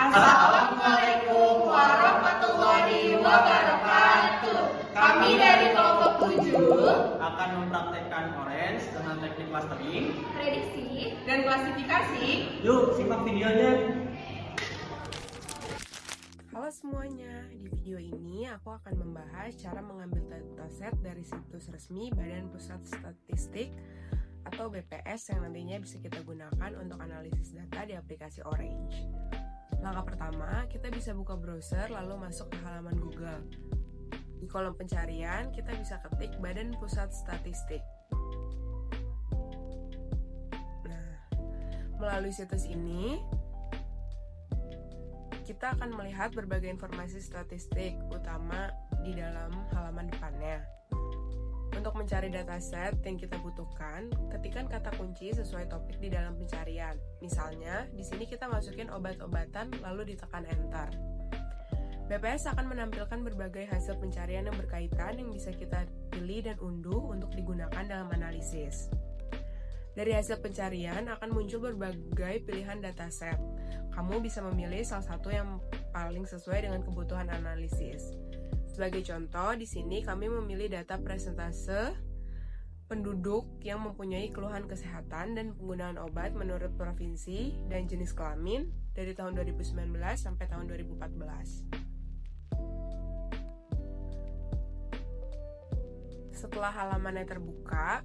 Assalamualaikum warahmatullahi wabarakatuh. Kami dari kelompok 7 akan mempraktekkan Orange dengan teknik clustering, prediksi, dan klasifikasi. Yuk, simak videonya. Halo semuanya, di video ini aku akan membahas cara mengambil dataset dari situs resmi Badan Pusat Statistik atau BPS yang nantinya bisa kita gunakan untuk analisis data di aplikasi Orange. Langkah pertama, kita bisa buka browser lalu masuk ke halaman Google. Di kolom pencarian, kita bisa ketik Badan Pusat Statistik. Nah, melalui situs ini, kita akan melihat berbagai informasi statistik, utama di dalam halaman depannya. Untuk mencari dataset yang kita butuhkan, ketikkan kata kunci sesuai topik di dalam pencarian. Misalnya, di sini kita masukin obat-obatan lalu ditekan Enter. BPS akan menampilkan berbagai hasil pencarian yang berkaitan yang bisa kita pilih dan unduh untuk digunakan dalam analisis. Dari hasil pencarian akan muncul berbagai pilihan dataset. Kamu bisa memilih salah satu yang paling sesuai dengan kebutuhan analisis. Sebagai contoh, di sini kami memilih data persentase penduduk yang mempunyai keluhan kesehatan dan penggunaan obat menurut provinsi dan jenis kelamin dari tahun 2019 sampai tahun 2014. Setelah halamannya terbuka,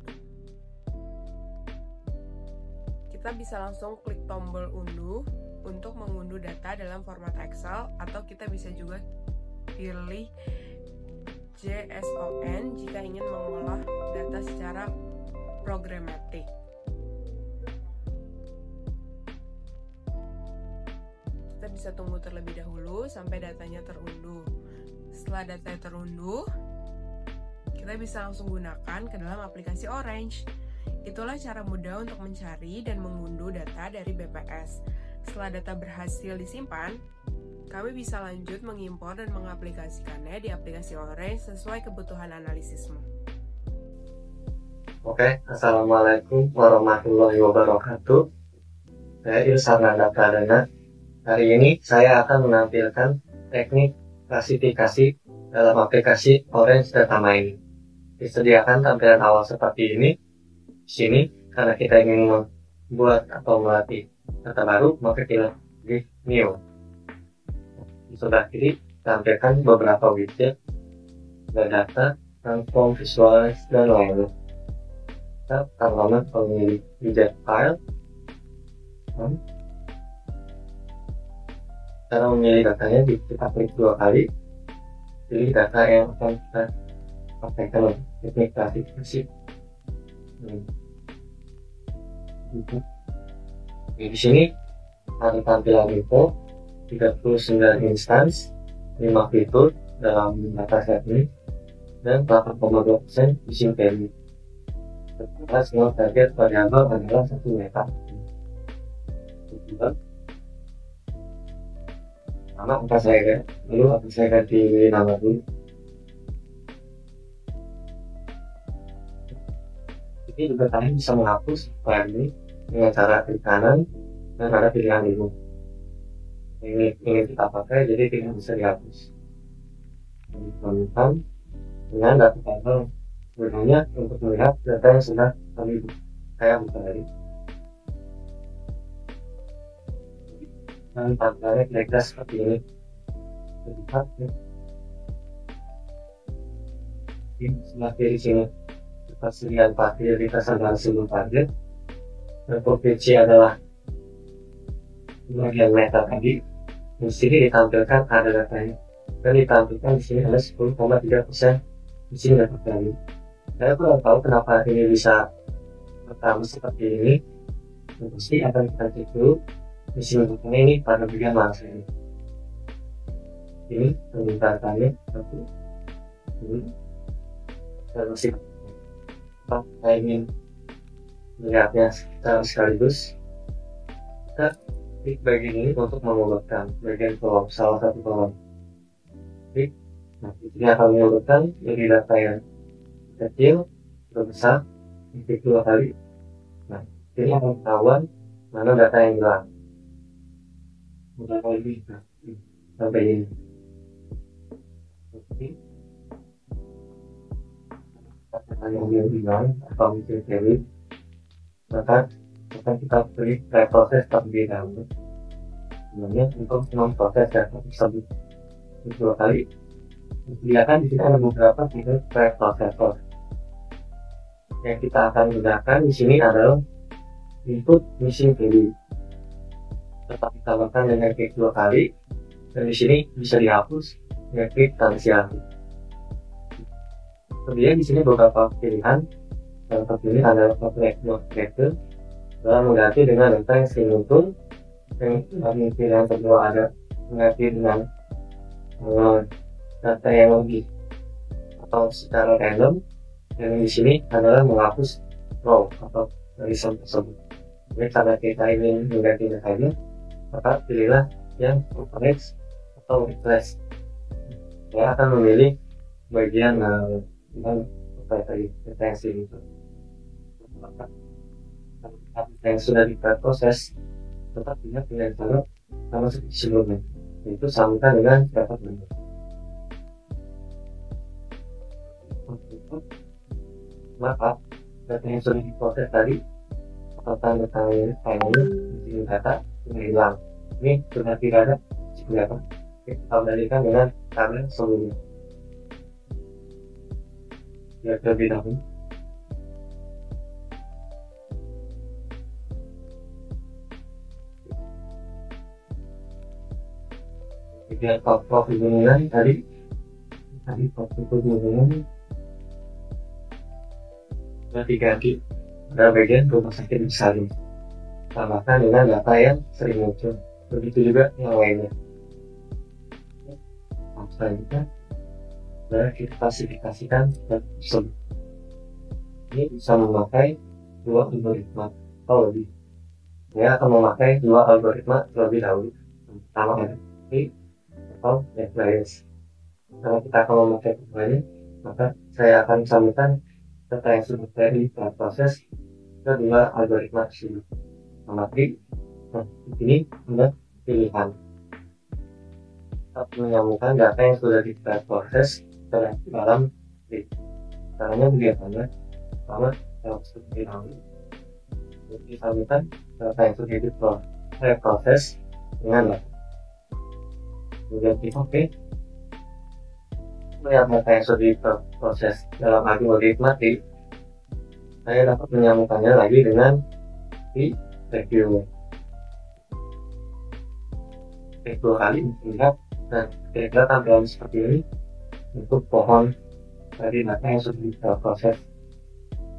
kita bisa langsung klik tombol unduh untuk mengunduh data dalam format Excel, atau kita bisa juga pilih JSON jika ingin mengolah data secara programatik. Kita bisa tunggu terlebih dahulu sampai datanya terunduh. Setelah datanya terunduh, kita bisa langsung gunakan ke dalam aplikasi Orange. Itulah cara mudah untuk mencari dan mengunduh data dari BPS. Setelah data berhasil disimpan, kami bisa lanjut mengimpor dan mengaplikasikannya di aplikasi Orange sesuai kebutuhan analisismu. Oke, Assalamualaikum warahmatullahi wabarakatuh. Saya Ilham Nanda Pradana. Hari ini saya akan menampilkan teknik klasifikasi dalam aplikasi Orange Data Mining. Disediakan tampilan awal seperti ini. Di sini, karena kita ingin membuat atau melatih data baru, maka kita klik New. Di sebelah kiri tampilkan beberapa widget, data, transform, visualize, dan lainnya. Kita pertama memilih widget file. Cara memilih datanya, kita klik 2 kali, pilih data yang akan kita pakaikan teknik klasifikasi. Di sini ada tampilan info 39 instance, 5 fitur dalam dataset ini, dan 8,2% using value. Setelah semua target variabel adalah 1 meta. Nama akan saya ganti nama dulu. Ini juga kalian bisa menghapus file ini dengan cara klik kanan dan ada pilihan ini. Ini kita pakai, jadi tidak bisa dihapus. Teman-teman dengan data tabel gunanya untuk melihat data yang sudah saya buka tadi. Dan tampilannya kira-kira seperti ini. Lihat ya. Di sebelah kiri sini ketersediaan fasilitas adalah seluruh target, dan provinsi adalah bagian meta tadi. Di sini ditampilkan ada datanya, dan ditampilkan di sini ada 10,3% di sini dapat value. Saya kurang tahu kenapa ini bisa pertama seperti ini. Pasti akan kita cek dulu di sini datanya ini pada bagian mana ini. Ini datanya satu, ini, dan masih saya ingin melihatnya secara sekaligus. Kita klik bagian ini untuk mengurutkan bagian kolom, salah satu kolom. Klik, nah ini akan mengurutkan dari data yang kecil ke besar, klik 2 kali. Nah, ini akan ketahuan mana data yang hilang. beberapa lebih sampai ini. Oke, kata yang dia bilang atau mungkin teori, maka akan kita beri proses terlebih dahulu. Sebenarnya untuk memproses data tersebut dua kali. Kelihatan di sini ada beberapa tipe preprocessor. Yang kita akan gunakan di sini adalah input missing value. Tetap ditambahkan dengan klik dua kali, dan di sini bisa dihapus dengan klik cancel. Kemudian di sini beberapa pilihan. Yang terpilih adalah object not tracker dalam mengganti dengan data yang sering muncul. Yang pilihan kedua ada mengganti dengan data yang lebih atau secara random. Dan di sini adalah menghapus row atau barisan tersebut. Jadi karena kita ingin mengganti datanya, maka pilihlah yang replace atau replace. Saya akan memilih bagian data yang sini. Yang sudah diproses tetap ingat dengan cara sama seperti sebelumnya, yaitu samakan dengan data bentuk. Maka data yang sudah diproses tadi atau tanda ini data sudah hilang. Ini sudah tidak ada data. Kita kembalikan dengan tabel sebelumnya. Ya, terlebih dahulu. Jadi top hubungan tadi top hubungan sudah diganti pada bagian rumah sakit besar ini. Tambahkan dengan data yang sering muncul. Begitu juga yang lainnya. Selanjutnya sudah kita klasifikasikan data tersebut. Ini bisa memakai dua algoritma atau lebih. Saya akan memakai dua algoritma terlebih dahulu. Pertama ada atau netbias. Kalau kita akan memakai keduanya, maka saya akan sambungkan data yang sudah tadi proses ke dua algoritma tersebut. Di sini ada pilihan. Kita menyambungkan data yang sudah diproses ke dalam klik. Caranya biasanya pertama seperti ini. Disambungkan data yang sudah diproses dengan data. Kemudian klik OK. Melihat data yang sudah diproses dalam algoritma tadi, saya dapat menyambungkannya lagi dengan di review. Klik dua kali melihat dan kira-kira tampilan seperti ini untuk pohon dari data yang sudah diproses.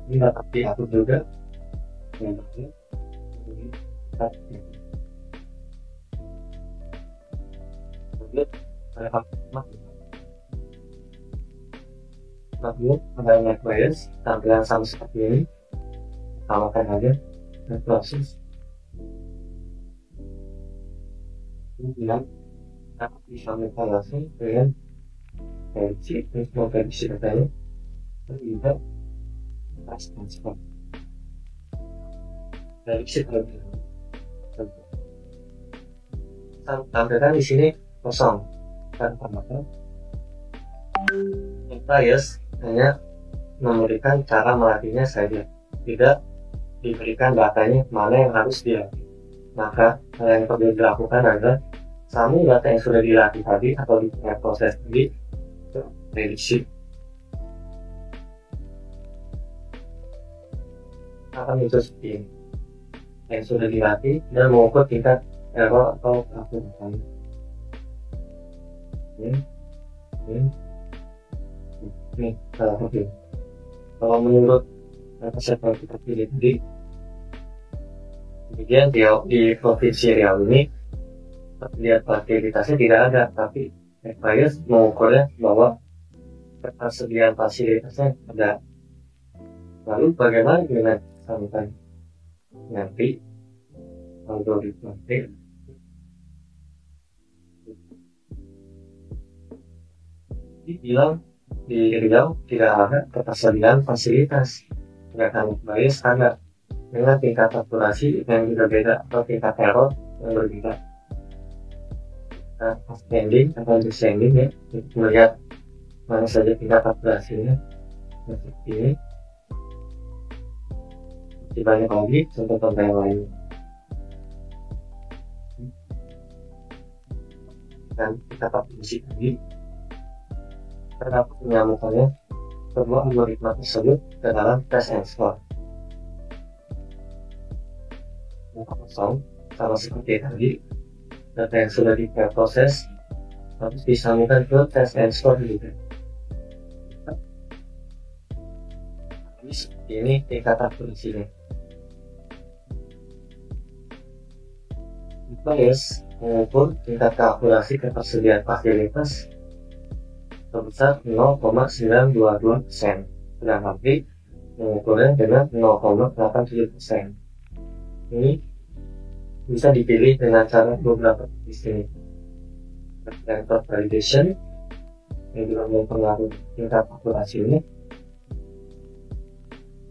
Ini dapat diatur juga. Lalu ada netbias, tampilan sama seperti ini. Tambahkan aja dan proses. Kemudian dapat disambungkan langsung dengan prediksi datanya dan juga transfer. Prediksi terlebih dahulu. Tampilkan di sini kosong dan tambahkan netbias hanya memberikan cara melatihnya saja, tidak diberikan datanya mana yang harus dilatih. Maka hal yang perlu dilakukan adalah sambung data yang sudah dilatih tadi atau diproses tadi ke prediksi. Akan muncul seperti ini yang sudah dilatih dan mengukur tingkat error atau pelaku datanya. Ini salah satu. Kalau menurut dataset yang kita pilih tadi, kemudian di provinsi Riau ini lihat fasilitasnya tidak ada, tapi netbias mengukurnya bahwa ketersediaan fasilitasnya ada. Lalu bagaimana dengan sambutan nanti algoritma dibilang di Riau tidak ada ketersediaan fasilitas, sedangkan netbias ada dengan tingkat saturasi yang berbeda atau tingkat error yang berbeda. ascending atau descending ya, untuk melihat mana saja tingkat akurasinya. Seperti ini. Masih banyak lagi contoh-contoh yang lain. Dan kita pakai musik lagi. Kita dapat menyambungkannya kedua algoritma tersebut ke dalam test and score. Kosong sama seperti tadi, data yang sudah diproses harus disambungkan ke test and score juga. Ini tingkat akurasinya. Bias mengukur tingkat keakurasi ketersediaan fasilitas sebesar 0,922%, sedangkan P mengukurnya dengan 0,87%. Ini bisa dipilih dengan cara beberapa di sini. Vector validation yang juga mempengaruhi tingkat akurasi ini,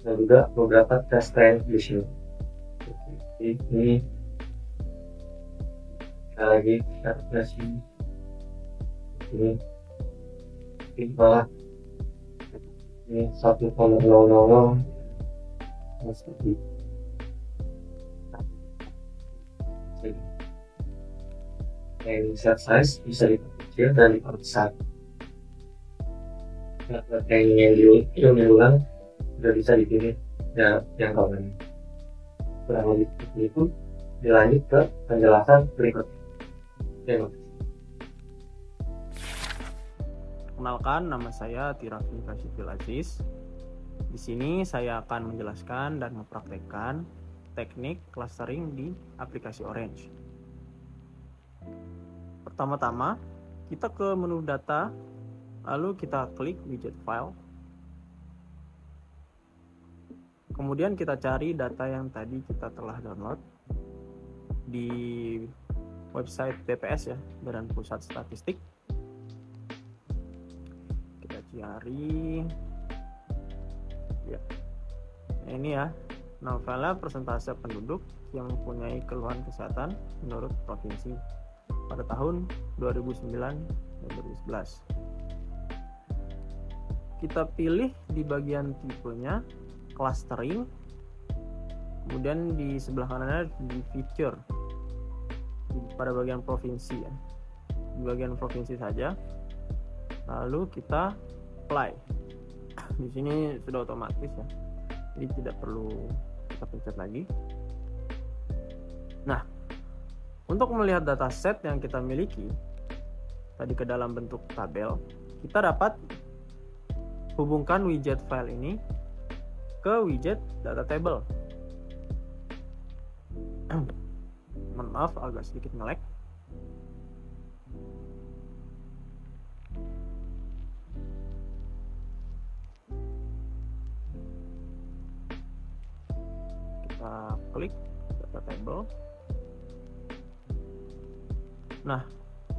dan juga beberapa test trend di sini. Ini lagi akurasi ini malah ini 1,000 seperti yang set size bisa diperkecil dan diperbesar. Yang diulang sudah bisa dipilih yang kawan. Kurang lebih seperti itu. Dilanjut ke penjelasan berikut. Perkenalkan, nama saya Tirafli Rasyidil Aziz. Di sini saya akan menjelaskan dan mempraktekkan teknik clustering di aplikasi Orange. Pertama-tama, kita ke menu data, lalu kita klik widget file. Kemudian kita cari data yang tadi kita telah download di website BPS ya, Badan Pusat Statistik. Kita cari ya, ini ya, novelnya persentase penduduk yang mempunyai keluhan kesehatan menurut provinsi pada tahun 2009 dan 2011. Kita pilih di bagian tipenya clustering, kemudian di sebelah kanannya di feature pada bagian provinsi ya, di bagian provinsi saja, lalu kita apply. Di sini sudah otomatis ya, jadi tidak perlu kita pencet lagi. Nah, untuk melihat dataset yang kita miliki tadi ke dalam bentuk tabel, kita dapat hubungkan widget file ini ke widget data table. Mohon maaf, agak sedikit nge-lag. Kita klik data table. Nah,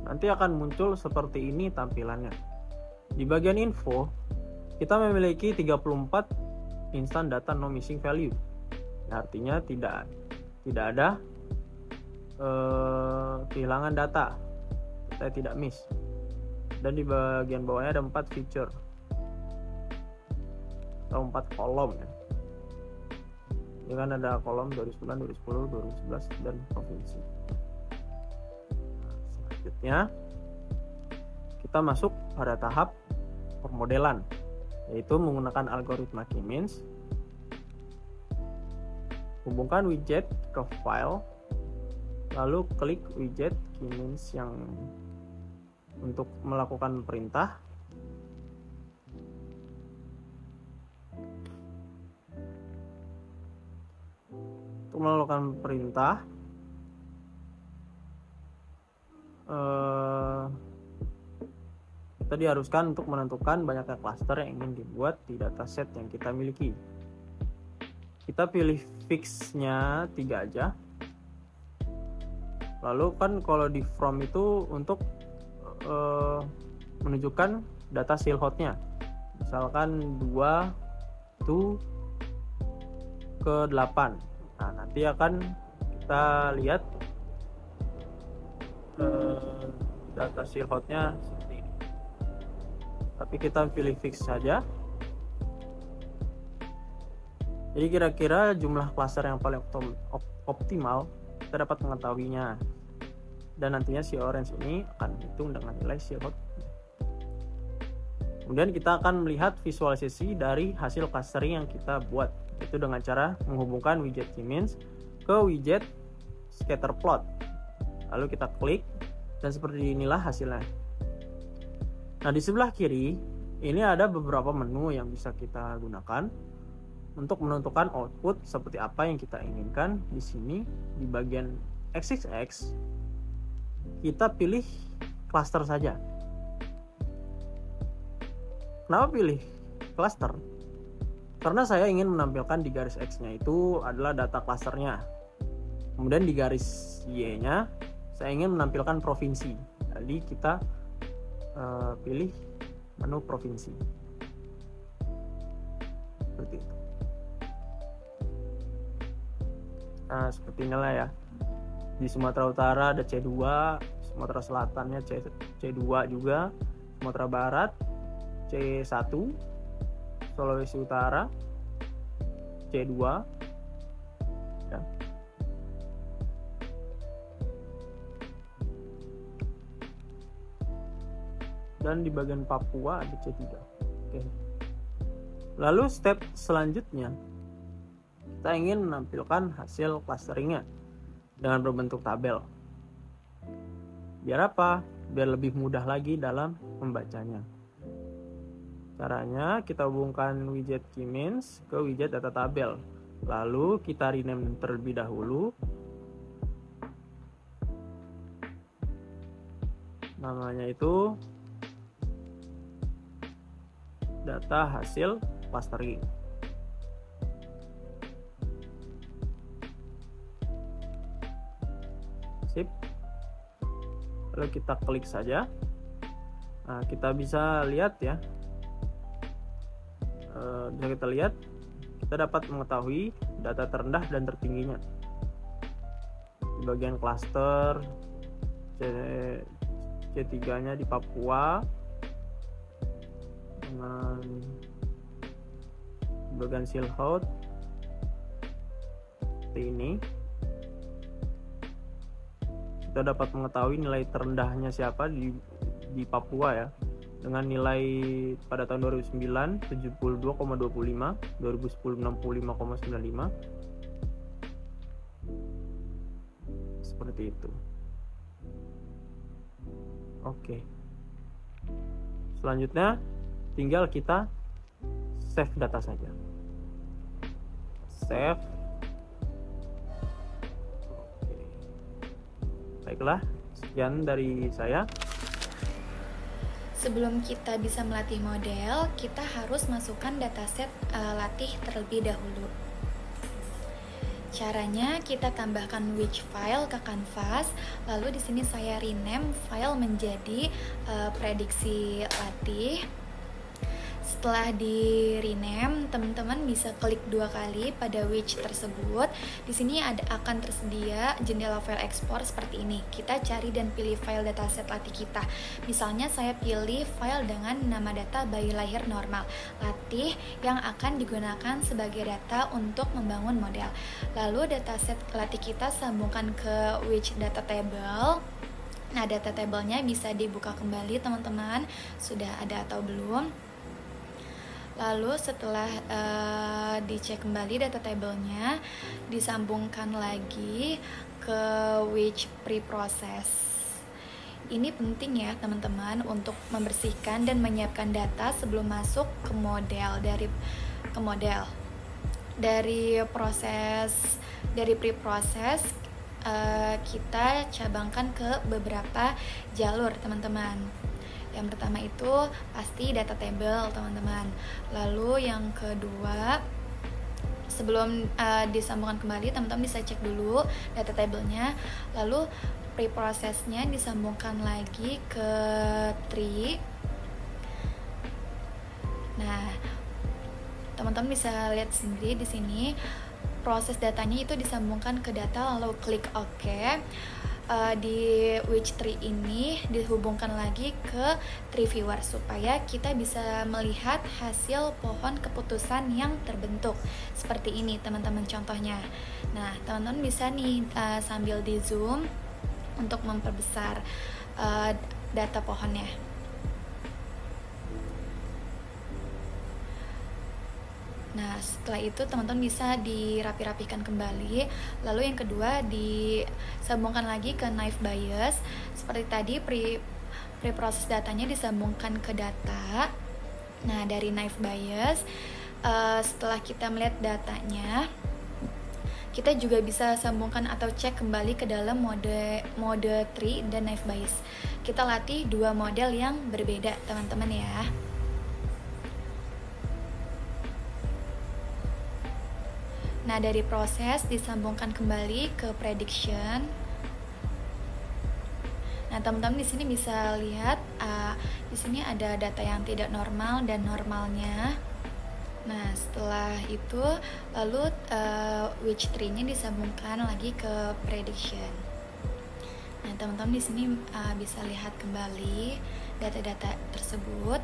nanti akan muncul seperti ini tampilannya. Di bagian info, kita memiliki 34 instan data no missing value. Artinya tidak ada kehilangan data, saya tidak miss. Dan di bagian bawahnya ada 4 feature atau 4 kolom ya. Ini kan ada kolom 2009, 2010, 2011 dan provinsi. Selanjutnya kita masuk pada tahap permodelan, yaitu menggunakan algoritma K-means. Hubungkan widget ke file, lalu klik widget K-means yang untuk melakukan perintah. Untuk melakukan perintah, kita diharuskan untuk menentukan banyaknya cluster yang ingin dibuat di dataset yang kita miliki. Kita pilih fixnya 3 aja. Lalu kan kalau di from itu untuk menunjukkan data silhouette-nya. Misalkan 2 to ke 8. Nah, nanti akan kita lihat data silhouette-nya seperti ini. Tapi kita pilih fix saja. Jadi kira-kira jumlah cluster yang paling optimal kita dapat mengetahuinya. Dan nantinya si orange ini akan dihitung dengan nilai silhouette. Kemudian kita akan melihat visualisasi dari hasil clustering yang kita buat, itu dengan cara menghubungkan widget K-means ke widget scatter plot. Lalu kita klik dan seperti inilah hasilnya. Nah, di sebelah kiri ini ada beberapa menu yang bisa kita gunakan untuk menentukan output seperti apa yang kita inginkan. Di sini di bagian XXX kita pilih cluster saja. Kenapa pilih cluster? Karena saya ingin menampilkan di garis X-nya itu adalah data clusternya. Kemudian di garis Y-nya saya ingin menampilkan provinsi. Jadi kita pilih menu provinsi. Seperti itu. Nah, seperti inilah ya. Di Sumatera Utara ada C2, Sumatera Selatannya C2 juga, Sumatera Barat C1, Sulawesi Utara C2 ya. Dan di bagian Papua ada C3. Oke. Lalu step selanjutnya kita ingin menampilkan hasil clusteringnya dengan berbentuk tabel. Biar apa? Biar lebih mudah lagi dalam membacanya. Caranya kita hubungkan widget K-means ke widget data tabel. Lalu kita rename terlebih dahulu. Namanya itu data hasil clustering. Sip. Lalu kita klik saja. Nah, kita bisa lihat ya. Bisa kita lihat, kita dapat mengetahui data terendah dan tertingginya. Di bagian cluster C3-nya di Papua, dengan bagian silhouette seperti ini. Kita dapat mengetahui nilai terendahnya siapa di Papua ya. Dengan nilai pada tahun 2009 72,25, 2010 65,95. Seperti itu. Oke. Selanjutnya tinggal kita save data saja. Save. Oke. Baiklah, sekian dari saya. Sebelum kita bisa melatih model, kita harus masukkan dataset latih terlebih dahulu. Caranya kita tambahkan which file ke kanvas, lalu di sini saya rename file menjadi prediksi latih. Setelah di rename, teman-teman bisa klik 2 kali pada which tersebut. Di sini akan tersedia jendela file ekspor seperti ini. Kita cari dan pilih file dataset latih kita. Misalnya saya pilih file dengan nama data bayi lahir normal latih yang akan digunakan sebagai data untuk membangun model. Lalu dataset latih kita sambungkan ke which data table. Nah, data tabelnya bisa dibuka kembali teman-teman. Sudah ada atau belum? Lalu setelah dicek kembali data tabelnya, disambungkan lagi ke which preprocess. Ini penting ya teman-teman untuk membersihkan dan menyiapkan data sebelum masuk ke model. Dari preprocess kita cabangkan ke beberapa jalur teman-teman. Yang pertama itu pasti data table teman-teman. Lalu yang kedua, sebelum disambungkan kembali, teman-teman bisa cek dulu data tabelnya. Lalu preprocessnya disambungkan lagi ke tree. Nah, teman-teman bisa lihat sendiri di sini proses datanya itu disambungkan ke data, lalu klik OK. di which tree ini dihubungkan lagi ke tree viewer supaya kita bisa melihat hasil pohon keputusan yang terbentuk seperti ini teman-teman contohnya. Nah teman-teman bisa nih sambil di zoom untuk memperbesar data pohonnya. Nah setelah itu teman-teman bisa dirapi-rapikan kembali. Lalu yang kedua disambungkan lagi ke naive Bayes. Seperti tadi preproses datanya disambungkan ke data. Nah dari naive Bayes setelah kita melihat datanya, kita juga bisa sambungkan atau cek kembali ke dalam mode tree dan naive Bayes. Kita latih dua model yang berbeda teman-teman ya. Nah dari proses disambungkan kembali ke prediction. Nah teman-teman di sini bisa lihat di sini ada data yang tidak normal dan normalnya. Nah setelah itu lalu which tree-nya disambungkan lagi ke prediction. Nah teman-teman di sini bisa lihat kembali data-data tersebut.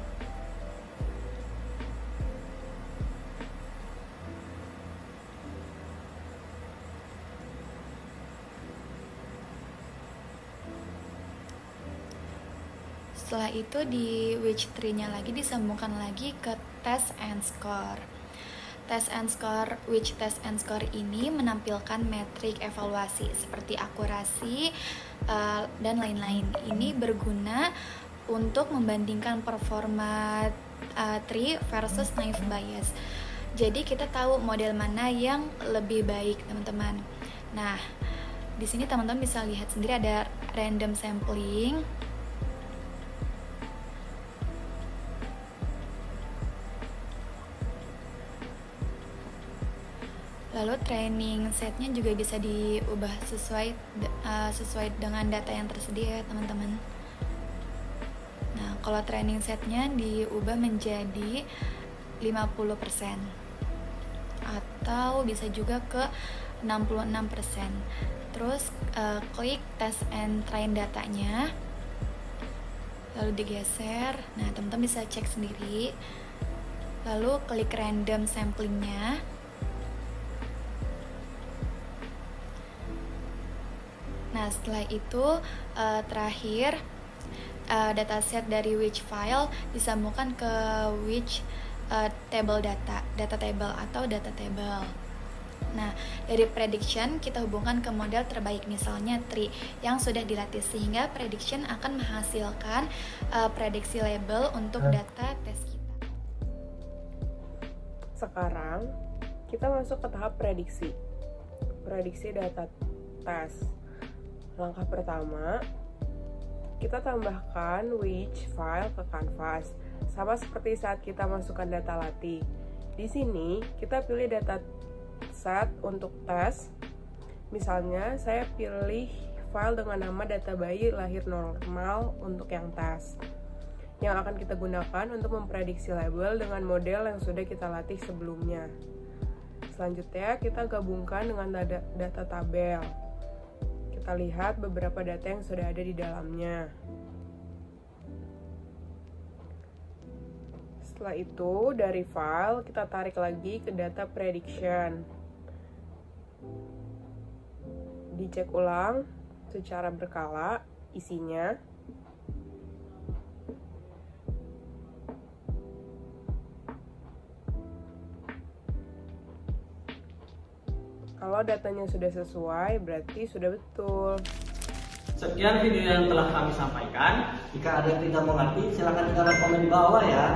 Setelah itu di which tree-nya lagi disambungkan lagi ke test and score. Test and score, which test and score ini menampilkan metrik evaluasi seperti akurasi dan lain-lain. Ini berguna untuk membandingkan performa tree versus naive Bayes. Jadi kita tahu model mana yang lebih baik teman-teman. Nah di sini teman-teman bisa lihat sendiri ada random sampling. Lalu training setnya juga bisa diubah sesuai dengan data yang tersedia ya teman-teman. Nah kalau training setnya diubah menjadi 50% atau bisa juga ke 66%. Terus klik test and train datanya, lalu digeser. Nah teman-teman bisa cek sendiri. Lalu klik random samplingnya. Nah setelah itu terakhir dataset dari which file disambungkan ke which table data table atau data table. Nah dari prediction kita hubungkan ke model terbaik, misalnya tree yang sudah dilatih, sehingga prediction akan menghasilkan prediksi label untuk data tes kita. Sekarang kita masuk ke tahap prediksi data tes. Langkah pertama, kita tambahkan which file ke kanvas, sama seperti saat kita masukkan data latih. Di sini kita pilih data set untuk tes. Misalnya saya pilih file dengan nama data bayi lahir normal untuk yang tes, yang akan kita gunakan untuk memprediksi label dengan model yang sudah kita latih sebelumnya. Selanjutnya kita gabungkan dengan data tabel. Kita lihat beberapa data yang sudah ada di dalamnya. Setelah itu dari file kita tarik lagi ke data prediction. Dicek ulang secara berkala isinya. Kalau datanya sudah sesuai, berarti sudah betul. Sekian video yang telah kami sampaikan. Jika ada yang tidak mengerti, silakan tinggalkan komen di bawah ya.